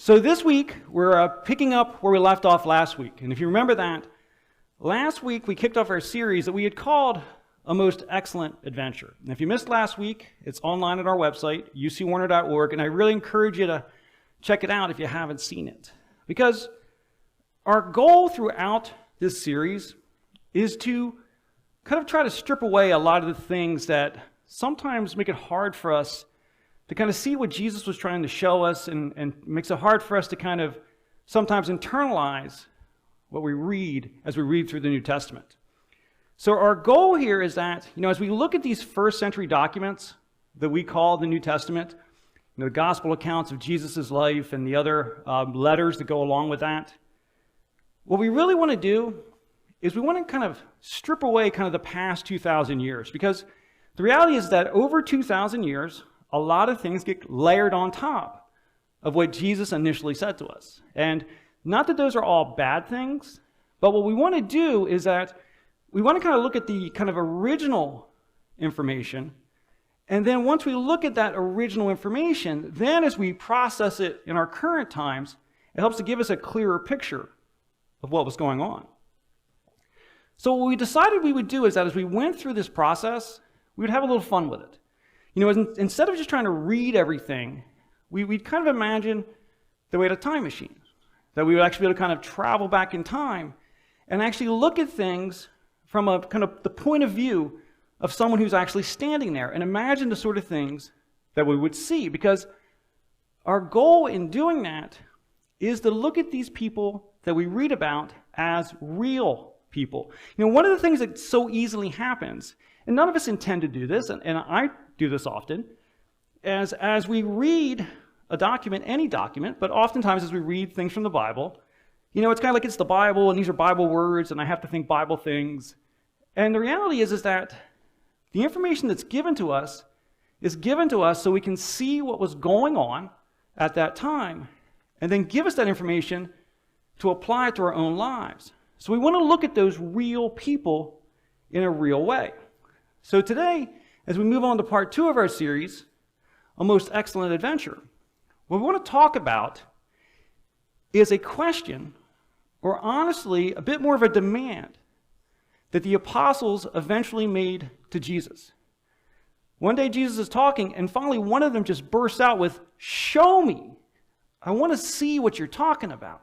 So this week, we're picking up where we left off last week. And if you remember that, last week we kicked off our series that we had called A Most Excellent Adventure. And if you missed last week, it's online at our website, ucwarner.org, and I really encourage you to check it out if you haven't seen it. Because our goal throughout this series is to kind of try to strip away a lot of the things that sometimes make it hard for us to kind of see what Jesus was trying to show us, and makes it hard for us to kind of sometimes internalize what we read as we read through the New Testament. So our goal here is that, as we look at these first century documents that we call the New Testament, the gospel accounts of Jesus' life and the other letters that go along with that, what we really want to do is we want to kind of strip away kind of the past 2,000 years, because the reality is that over 2,000 years, a lot of things get layered on top of what Jesus initially said to us. And not that those are all bad things, but what we want to do is that we want to kind of look at the kind of original information, and then once we look at that original information, then as we process it in our current times, it helps to give us a clearer picture of what was going on. So what we decided we would do is that as we went through this process, we would have a little fun with it. Instead of just trying to read everything, we'd kind of imagine that we had a time machine, that we would actually be able to kind of travel back in time and actually look at things from a kind of the point of view of someone who's actually standing there, and imagine the sort of things that we would see. Because our goal in doing that is to look at these people that we read about as real people. One of the things that so easily happens, and none of us intend to do this, and I do this often, as we read a document, any document, but oftentimes as we read things from the Bible, it's kind of like it's the Bible, and these are Bible words, and I have to think Bible things. And the reality is that the information that's given to us is given to us so we can see what was going on at that time, and then give us that information to apply it to our own lives. So we want to look at those real people in a real way. So today, as we move on to part 2 of our series, A Most Excellent Adventure, what we want to talk about is a question, or honestly, a bit more of a demand, that the apostles eventually made to Jesus. One day Jesus is talking, and finally one of them just bursts out with, "Show me. I want to see what you're talking about."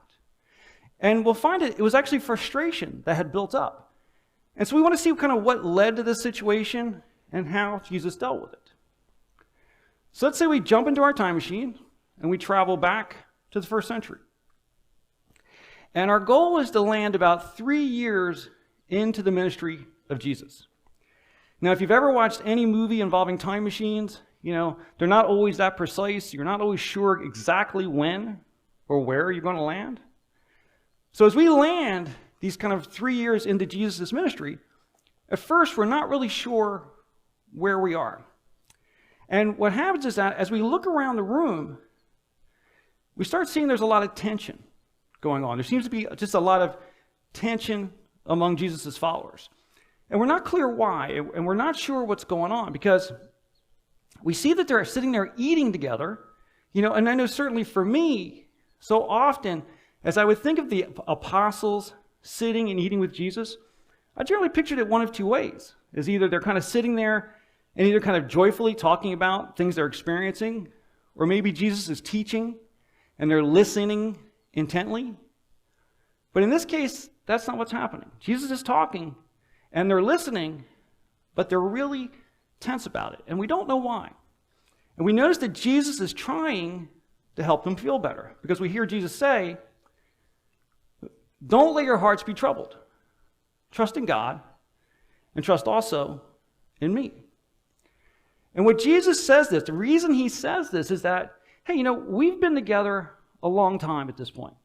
And we'll find it was actually frustration that had built up. And so we want to see kind of what led to this situation and how Jesus dealt with it. So let's say we jump into our time machine and we travel back to the first century. And our goal is to land about 3 years into the ministry of Jesus. Now, if you've ever watched any movie involving time machines, they're not always that precise. You're not always sure exactly when or where you're going to land. So as we land these kind of 3 years into Jesus' ministry, at first we're not really sure where we are. And what happens is that as we look around the room, we start seeing there's a lot of tension going on. There seems to be just a lot of tension among Jesus' followers. And we're not clear why, and we're not sure what's going on, because we see that they're sitting there eating together, and I know certainly for me, so often, as I would think of the apostles sitting and eating with Jesus, I generally pictured it one of two ways. Is either they're kind of sitting there and either kind of joyfully talking about things they're experiencing, or maybe Jesus is teaching and they're listening intently. But in this case, that's not what's happening. Jesus is talking and they're listening, but they're really tense about it. And we don't know why. And we notice that Jesus is trying to help them feel better, because we hear Jesus say, "Don't let your hearts be troubled. Trust in God, and trust also in me." And what Jesus says this, the reason he says this is that, hey, we've been together a long time at this point.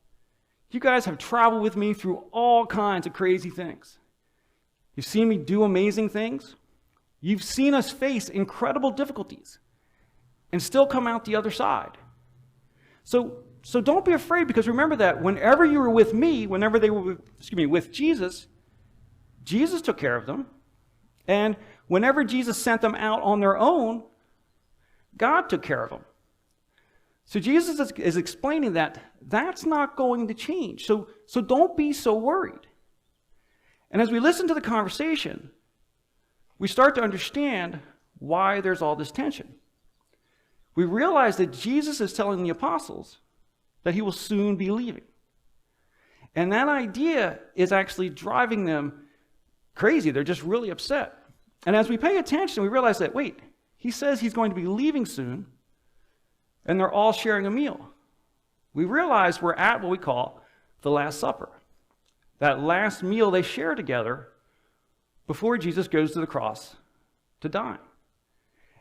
You guys have traveled with me through all kinds of crazy things. You've seen me do amazing things. You've seen us face incredible difficulties and still come out the other side. So don't be afraid, because remember that whenever you were with me, whenever they were with Jesus, Jesus took care of them. And whenever Jesus sent them out on their own, God took care of them. So Jesus is explaining that that's not going to change. So don't be so worried. And as we listen to the conversation, we start to understand why there's all this tension. We realize that Jesus is telling the apostles that he will soon be leaving. And that idea is actually driving them crazy. They're just really upset. And as we pay attention, we realize that, wait, he says he's going to be leaving soon, and they're all sharing a meal. We realize we're at what we call the Last Supper. That last meal they share together before Jesus goes to the cross to die.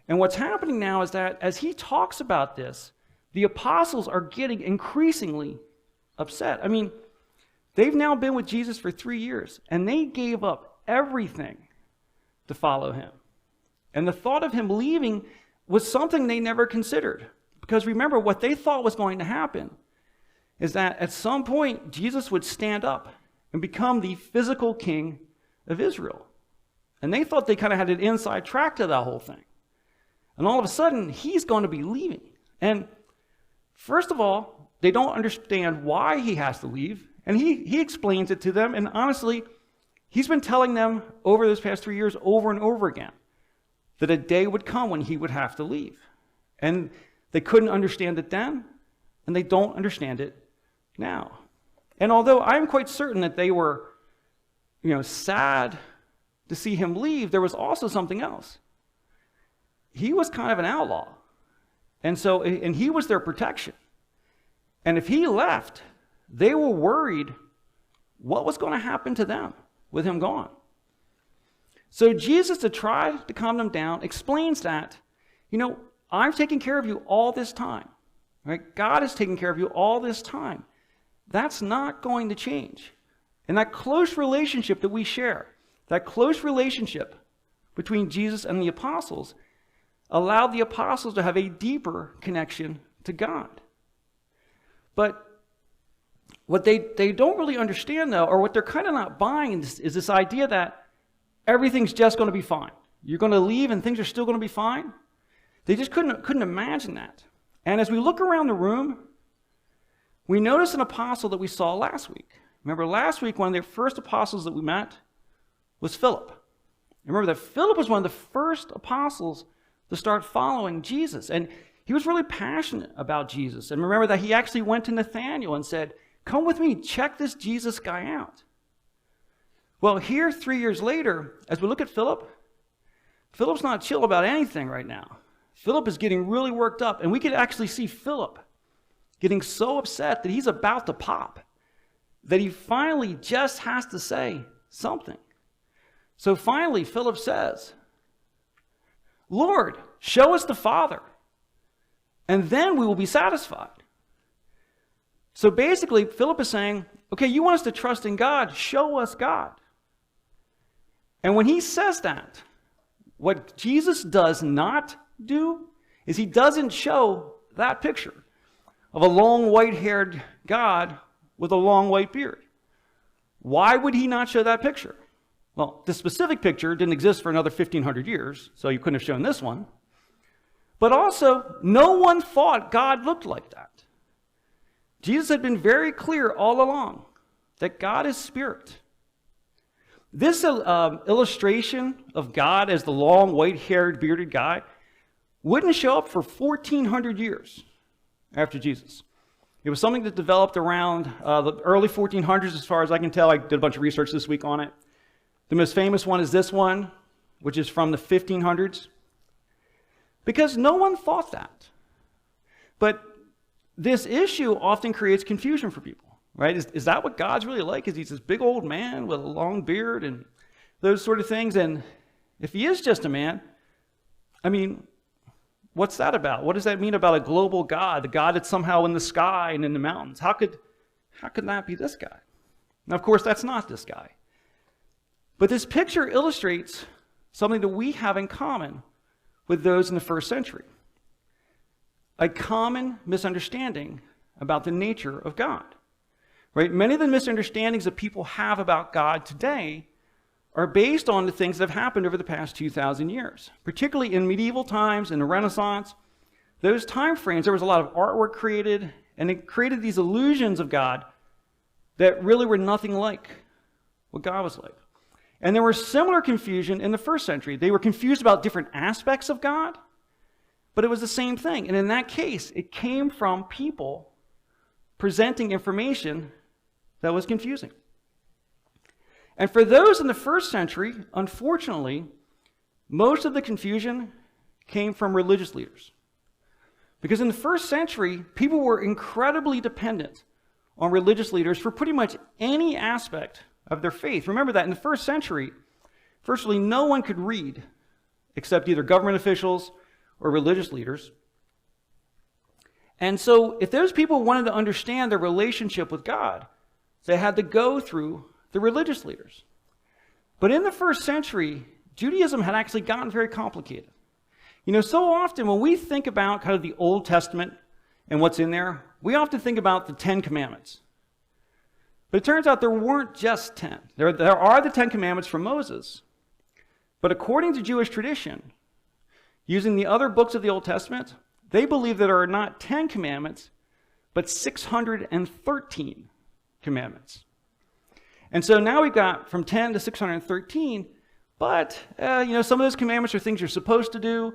And what's happening now is that as he talks about this, the apostles are getting increasingly upset. I mean, they've now been with Jesus for 3 years, and they gave up everything to follow him. And the thought of him leaving was something they never considered. Because remember, what they thought was going to happen is that at some point, Jesus would stand up and become the physical king of Israel. And they thought they kind of had an inside track to that whole thing. And all of a sudden, he's going to be leaving. And first of all, they don't understand why he has to leave. And he explains it to them. And honestly, he's been telling them over those past 3 years over and over again that a day would come when he would have to leave. And they couldn't understand it then, and they don't understand it now. And although I'm quite certain that they were, sad to see him leave, there was also something else. He was kind of an outlaw. And he was their protection. And if he left, they were worried what was going to happen to them with him gone. So Jesus, to try to calm them down, explains that, I've taken care of you all this time. Right? God has taken care of you all this time. That's not going to change. And that close relationship that we share, that close relationship between Jesus and the apostles, allowed the apostles to have a deeper connection to God. But what they don't really understand, though, or what they're kind of not buying is this idea that everything's just going to be fine. You're going to leave and things are still going to be fine. They just couldn't imagine that. And as we look around the room, we notice an apostle that we saw last week. Remember, last week, one of the first apostles that we met was Philip. Remember that Philip was one of the first apostles to start following Jesus. And he was really passionate about Jesus. And remember that he actually went to Nathanael and said, "Come with me, check this Jesus guy out." Well, here 3 years later, as we look at Philip, Philip's not chill about anything right now. Philip is getting really worked up, and we could actually see Philip getting so upset that he's about to pop, that he finally just has to say something. So finally, Philip says, "Lord, show us the Father, and then we will be satisfied." So basically, Philip is saying, okay, you want us to trust in God, show us God. And when he says that, what Jesus does not do is he doesn't show that picture of a long white-haired God with a long white beard. Why would he not show that picture? Well, this specific picture didn't exist for another 1,500 years, so you couldn't have shown this one. But also, no one thought God looked like that. Jesus had been very clear all along that God is spirit. This illustration of God as the long, white-haired, bearded guy wouldn't show up for 1,400 years after Jesus. It was something that developed around the early 1400s, as far as I can tell. I did a bunch of research this week on it. The most famous one is this one, which is from the 1500s. Because no one thought that. But this issue often creates confusion for people, right? Is that what God's really like? Is he this big old man with a long beard and those sort of things? And if he is just a man, I mean, what's that about? What does that mean about a global God, the God that's somehow in the sky and in the mountains? How could that be this guy? Now, of course, that's not this guy. But this picture illustrates something that we have in common with those in the first century. A common misunderstanding about the nature of God. Right? Many of the misunderstandings that people have about God today are based on the things that have happened over the past 2,000 years, particularly in medieval times, in the Renaissance. those time frames, there was a lot of artwork created, and it created these illusions of God that really were nothing like what God was like. And there was similar confusion in the first century. They were confused about different aspects of God, but it was the same thing. And in that case, it came from people presenting information that was confusing. And for those in the first century, unfortunately, most of the confusion came from religious leaders. Because in the first century, people were incredibly dependent on religious leaders for pretty much any aspect of their faith. Remember that in the first century, virtually no one could read except either government officials or religious leaders. And so if those people wanted to understand their relationship with God, they had to go through the religious leaders. But in the first century, Judaism had actually gotten very complicated. You know, so often when we think about kind of the Old Testament and what's in there, we often think about the 10 Commandments. But it turns out there weren't just 10. There are the 10 Commandments from Moses. But according to Jewish tradition, using the other books of the Old Testament, they believe that there are not 10 commandments, but 613 commandments. And so now we've got from 10 to 613, but some of those commandments are things you're supposed to do.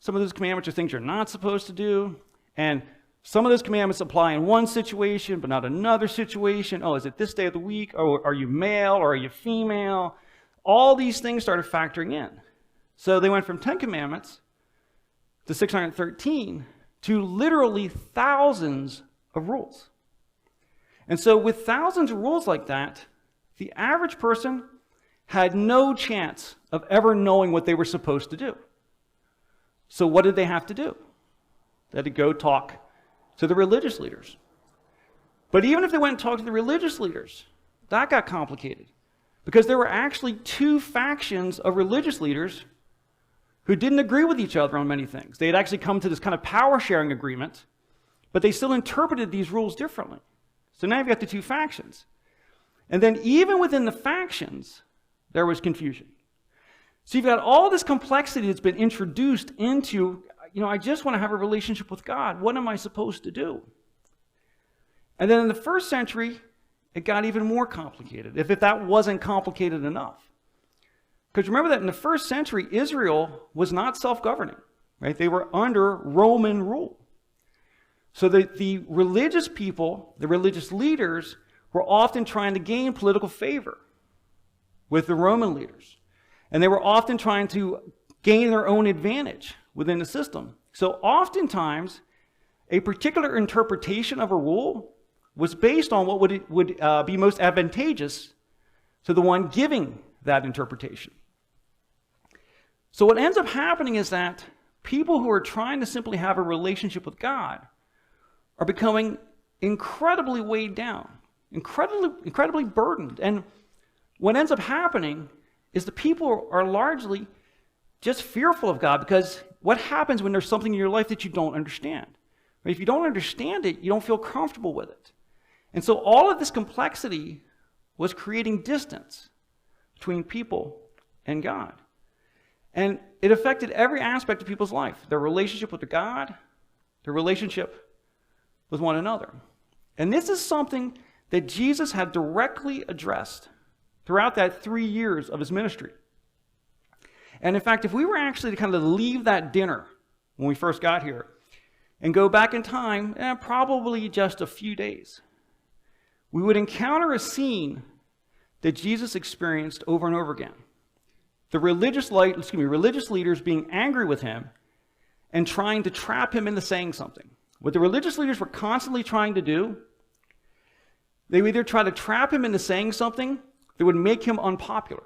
Some of those commandments are things you're not supposed to do. And some of those commandments apply in one situation, but not another situation. Oh, is it this day of the week? Or are you male or are you female? All these things started factoring in. So they went from 10 commandments to 613 to literally thousands of rules. And so with thousands of rules like that, the average person had no chance of ever knowing what they were supposed to do. So what did they have to do? They had to go talk to the religious leaders. But even if they went and talked to the religious leaders, that got complicated because there were actually two factions of religious leaders who didn't agree with each other on many things. They had actually come to this kind of power-sharing agreement, but they still interpreted these rules differently. So now you've got the two factions. And then even within the factions, there was confusion. So you've got all this complexity that's been introduced into, I just want to have a relationship with God. What am I supposed to do? And then in the first century, it got even more complicated, if that wasn't complicated enough. Because remember that in the first century, Israel was not self-governing, right? They were under Roman rule. So the religious people, the religious leaders, were often trying to gain political favor with the Roman leaders. And they were often trying to gain their own advantage within the system. So oftentimes, a particular interpretation of a rule was based on what would be most advantageous to the one giving that interpretation. So what ends up happening is that people who are trying to simply have a relationship with God are becoming incredibly weighed down, incredibly burdened. And what ends up happening is the people are largely just fearful of God, because what happens when there's something in your life that you don't understand? Right? If you don't understand it, you don't feel comfortable with it. And so all of this complexity was creating distance between people and God. And it affected every aspect of people's life, their relationship with God, their relationship with one another. And this is something that Jesus had directly addressed throughout that 3 years of his ministry. And in fact, if we were actually to kind of leave that dinner when we first got here and go back in time, probably just a few days, we would encounter a scene that Jesus experienced over and over again. The religious leaders being angry with him and trying to trap him into saying something. What the religious leaders were constantly trying to do, they would either try to trap him into saying something that would make him unpopular,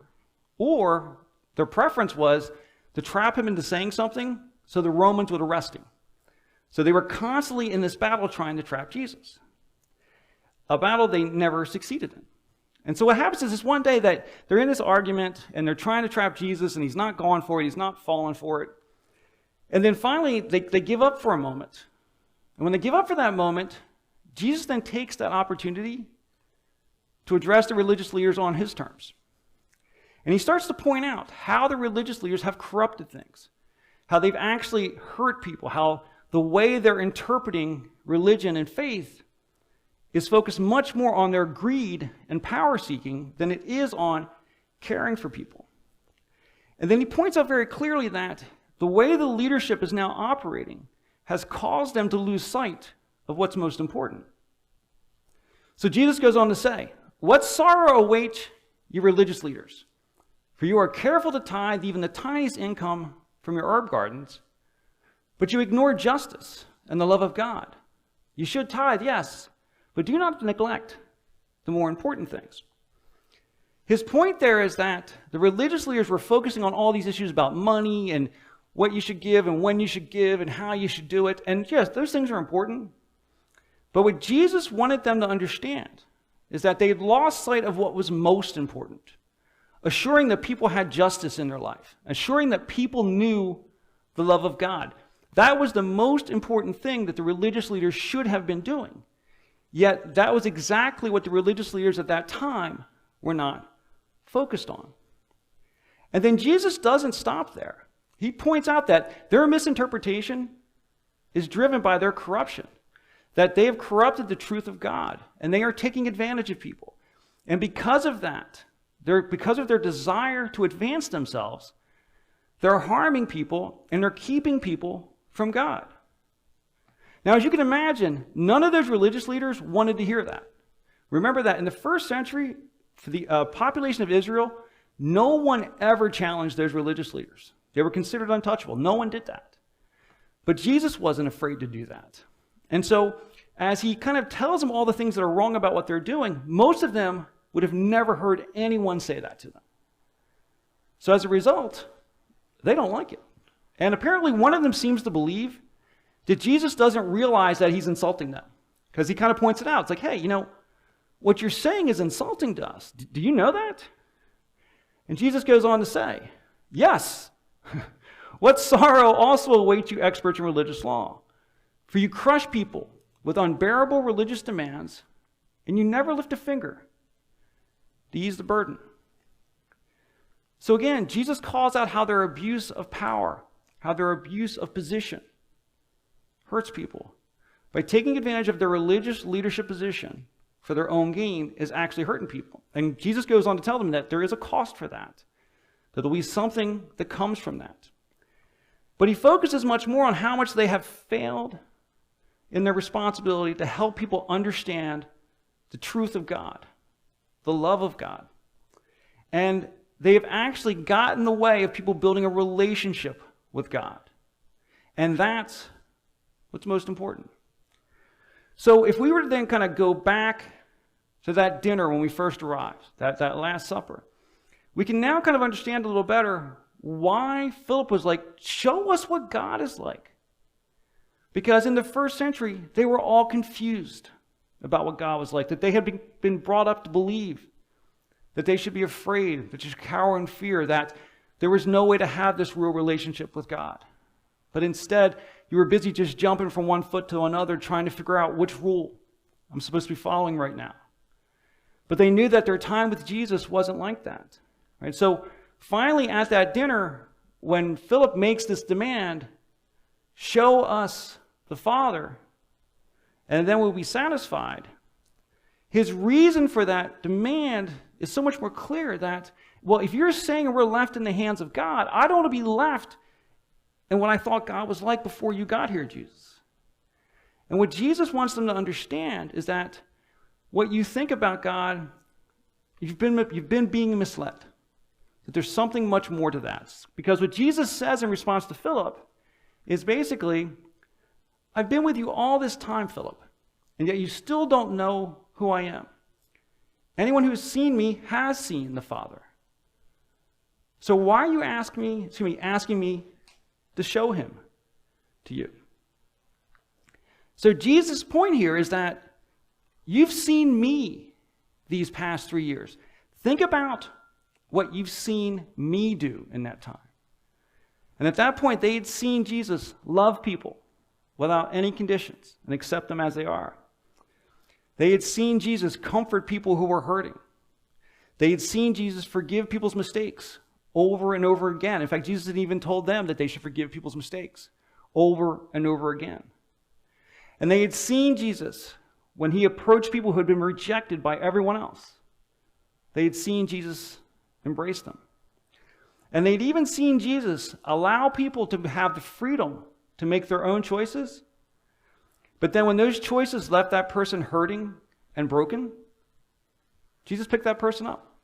or their preference was to trap him into saying something so the Romans would arrest him. So they were constantly in this battle trying to trap Jesus, a battle they never succeeded in. And so what happens is this one day that they're in this argument and they're trying to trap Jesus and he's not going for it, he's not falling for it. And then finally they give up for a moment. And when they give up for that moment, Jesus then takes that opportunity to address the religious leaders on his terms. And he starts to point out how the religious leaders have corrupted things, how they've actually hurt people, how the way they're interpreting religion and faith is focused much more on their greed and power seeking than it is on caring for people. And then he points out very clearly that the way the leadership is now operating has caused them to lose sight of what's most important. So Jesus goes on to say, "What sorrow awaits you religious leaders? For you are careful to tithe even the tiniest income from your herb gardens, but you ignore justice and the love of God. You should tithe, yes, but do not neglect the more important things." His point there is that the religious leaders were focusing on all these issues about money and what you should give and when you should give and how you should do it. And yes, those things are important. But what Jesus wanted them to understand is that they had lost sight of what was most important, assuring that people had justice in their life, assuring that people knew the love of God. That was the most important thing that the religious leaders should have been doing. Yet that was exactly what the religious leaders at that time were not focused on. And then Jesus doesn't stop there. He points out that their misinterpretation is driven by their corruption, that they have corrupted the truth of God, and they are taking advantage of people. And because of that, because of their desire to advance themselves, they're harming people and they're keeping people from God. Now, as you can imagine, none of those religious leaders wanted to hear that. Remember that in the first century, for the population of Israel, no one ever challenged those religious leaders. They were considered untouchable. No one did that. But Jesus wasn't afraid to do that. And so, as he kind of tells them all the things that are wrong about what they're doing, most of them would have never heard anyone say that to them. So as a result, they don't like it. And apparently one of them seems to believe that Jesus doesn't realize that he's insulting them. Because he kind of points it out. It's like, hey, what you're saying is insulting to us. Do you know that? And Jesus goes on to say, yes. What sorrow also awaits you experts in religious law? For you crush people with unbearable religious demands, and you never lift a finger to ease the burden. So again, Jesus calls out how their abuse of power, how their abuse of position hurts people. By taking advantage of their religious leadership position for their own gain is actually hurting people. And Jesus goes on to tell them that there is a cost for that there'll be something that comes from that. But he focuses much more on how much they have failed in their responsibility to help people understand the truth of God, the love of God. And they have actually gotten in the way of people building a relationship with God. And that's what's most important. So if we were to then kind of go back to that dinner when we first arrived, that Last Supper, we can now kind of understand a little better why Philip was like, show us what God is like. Because in the first century, they were all confused about what God was like, that they had been brought up to believe that they should be afraid, that they should cower in fear, that there was no way to have this real relationship with God. But instead, you were busy just jumping from one foot to another, trying to figure out which rule I'm supposed to be following right now. But they knew that their time with Jesus wasn't like that. Right? So finally at that dinner, when Philip makes this demand, show us the Father, and then we'll be satisfied. His reason for that demand is so much more clear that, well, if you're saying we're left in the hands of God, I don't want to be left in what I thought God was like before you got here, Jesus. And what Jesus wants them to understand is that what you think about God, you've been being misled. That there's something much more to that. Because what Jesus says in response to Philip is basically, I've been with you all this time, Philip, and yet you still don't know who I am. Anyone who has seen me has seen the Father. So why are you asking me to show him to you? So Jesus' point here is that you've seen me these past 3 years. Think about what you've seen me do in that time. And at that point, they had seen Jesus love people without any conditions and accept them as they are. They had seen Jesus comfort people who were hurting. They had seen Jesus forgive people's mistakes over and over again. In fact, Jesus had even told them that they should forgive people's mistakes over and over again. And they had seen Jesus when he approached people who had been rejected by everyone else. They had seen Jesus embrace them. And they'd even seen Jesus allow people to have the freedom to make their own choices. But then when those choices left that person hurting and broken, Jesus picked that person up.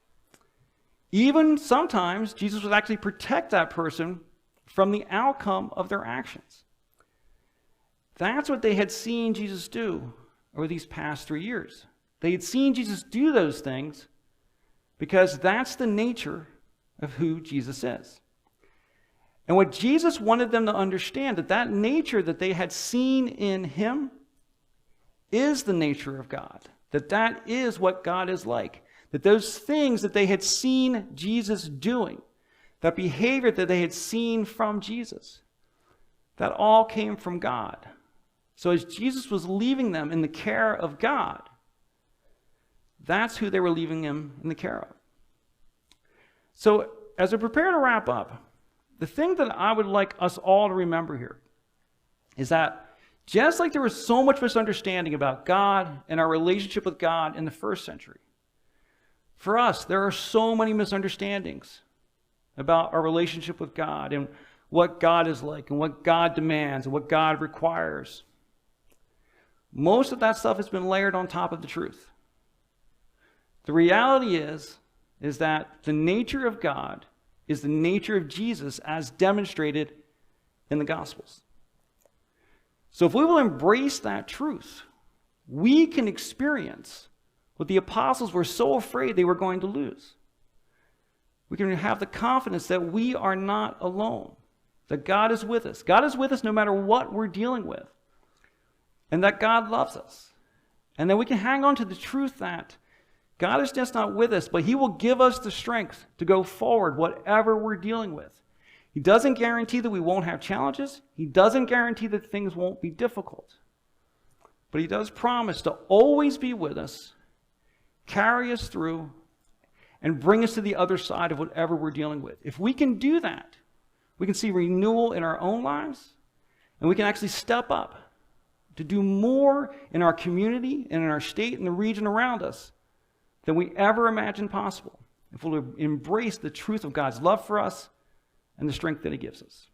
Even sometimes, Jesus would actually protect that person from the outcome of their actions. That's what they had seen Jesus do over these past 3 years. They had seen Jesus do those things because that's the nature of who Jesus is. And what Jesus wanted them to understand, that nature that they had seen in him is the nature of God. That is what God is like. That those things that they had seen Jesus doing, that behavior that they had seen from Jesus, that all came from God. So as Jesus was leaving them in the care of God, that's who they were leaving him in the care of. So as we prepare to wrap up, the thing that I would like us all to remember here is that just like there was so much misunderstanding about God and our relationship with God in the first century, for us, there are so many misunderstandings about our relationship with God and what God is like and what God demands and what God requires. Most of that stuff has been layered on top of the truth. The reality is that the nature of God is the nature of Jesus as demonstrated in the Gospels. So if we will embrace that truth, we can experience what the apostles were so afraid they were going to lose. We can have the confidence that we are not alone, that God is with us. God is with us no matter what we're dealing with, and that God loves us. And then we can hang on to the truth that God is just not with us, but he will give us the strength to go forward whatever we're dealing with. He doesn't guarantee that we won't have challenges. He doesn't guarantee that things won't be difficult. But he does promise to always be with us, carry us through, and bring us to the other side of whatever we're dealing with. If we can do that, we can see renewal in our own lives, and we can actually step up to do more in our community and in our state and the region around us than we ever imagined possible if we'll embrace the truth of God's love for us and the strength that he gives us.